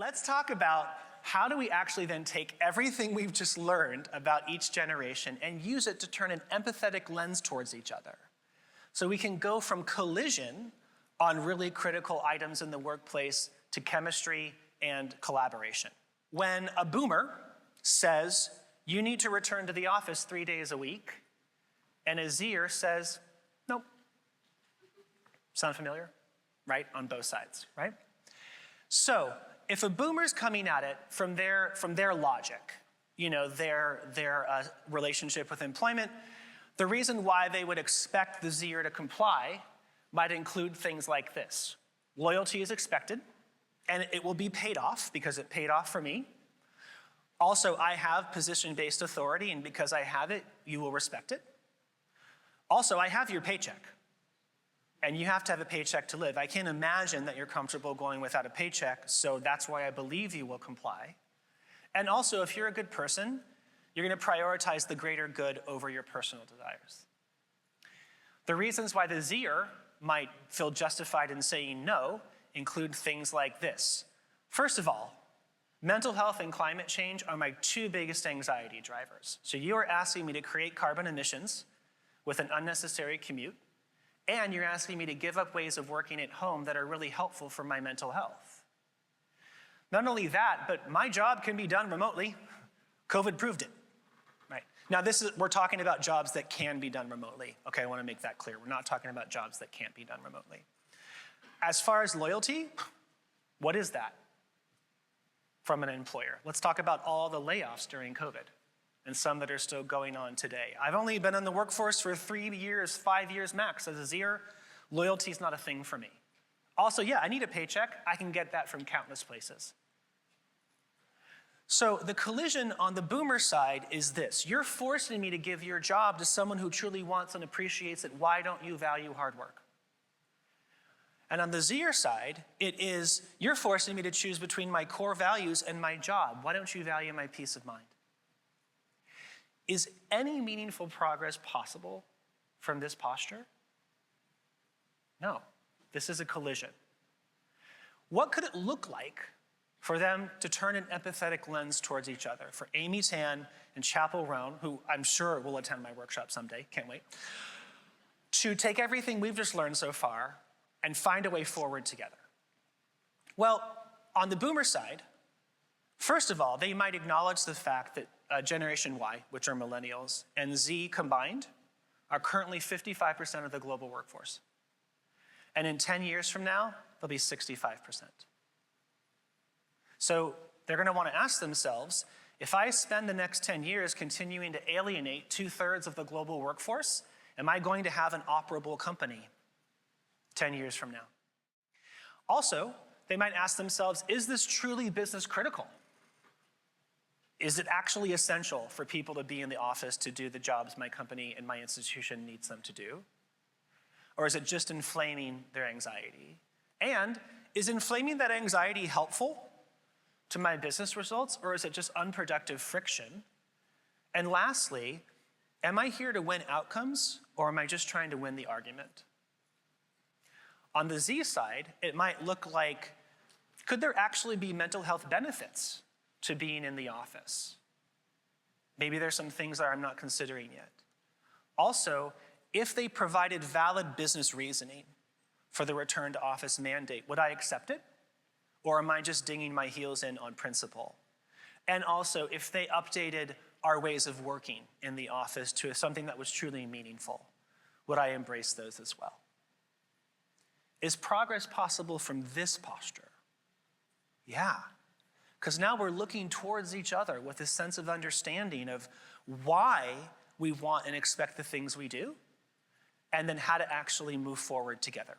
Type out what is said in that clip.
let's talk about how do we actually then take everything we've just learned about each generation and use it to turn an empathetic lens towards each other. So we can go from collision on really critical items in the workplace to chemistry and collaboration. When a boomer says, you need to return to the office 3 days a week, and a Zer says, nope. Sound familiar? Right? On both sides, right? So if a boomer's coming at it from their logic, their relationship with employment, the reason why they would expect the Zer to comply might include things like this. Loyalty is expected, and it will be paid off because it paid off for me. Also, I have position-based authority, and because I have it, you will respect it. Also, I have your paycheck, and you have to have a paycheck to live. I can't imagine that you're comfortable going without a paycheck, so that's why I believe you will comply. And also, if you're a good person, you're going to prioritize the greater good over your personal desires. The reasons why the Zer might feel justified in saying no include things like this. First of all, mental health and climate change are my two biggest anxiety drivers. So you are asking me to create carbon emissions with an unnecessary commute, and you're asking me to give up ways of working at home that are really helpful for my mental health. Not only that, but my job can be done remotely. COVID proved it. Right. Now we're talking about jobs that can be done remotely. Okay, I want to make that clear. We're not talking about jobs that can't be done remotely. As far as loyalty, what is that from an employer? Let's talk about all the layoffs during COVID and some that are still going on today. I've only been in the workforce for 3 years, 5 years max. As a Zer, loyalty is not a thing for me. Also, yeah, I need a paycheck. I can get that from countless places. So the collision on the boomer side is this. You're forcing me to give your job to someone who truly wants and appreciates it. Why don't you value hard work? And on the Zer side, it is, you're forcing me to choose between my core values and my job. Why don't you value my peace of mind? Is any meaningful progress possible from this posture? No. This is a collision. What could it look like for them to turn an empathetic lens towards each other? For Amy Tan and Chapel Roan, who I'm sure will attend my workshop someday, can't wait, to take everything we've just learned so far and find a way forward together. Well, on the boomer side, first of all, they might acknowledge the fact that Generation Y, which are millennials, and Z combined are currently 55% of the global workforce. And in 10 years from now, they'll be 65%. So they're going to want to ask themselves, if I spend the next 10 years continuing to alienate 2/3 of the global workforce, am I going to have an operable company 10 years from now? Also, they might ask themselves, is this truly business critical? Is it actually essential for people to be in the office to do the jobs my company and my institution needs them to do? Or is it just inflaming their anxiety? And is inflaming that anxiety helpful to my business results, or is it just unproductive friction? And lastly, am I here to win outcomes, or am I just trying to win the argument? On the Z side, it might look like, could there actually be mental health benefits to being in the office? Maybe there's some things that I'm not considering yet. Also, if they provided valid business reasoning for the return to office mandate, would I accept it? Or am I just digging my heels in on principle? And also, if they updated our ways of working in the office to something that was truly meaningful, would I embrace those as well? Is progress possible from this posture? Yeah. Because now we're looking towards each other with a sense of understanding of why we want and expect the things we do, and then how to actually move forward together.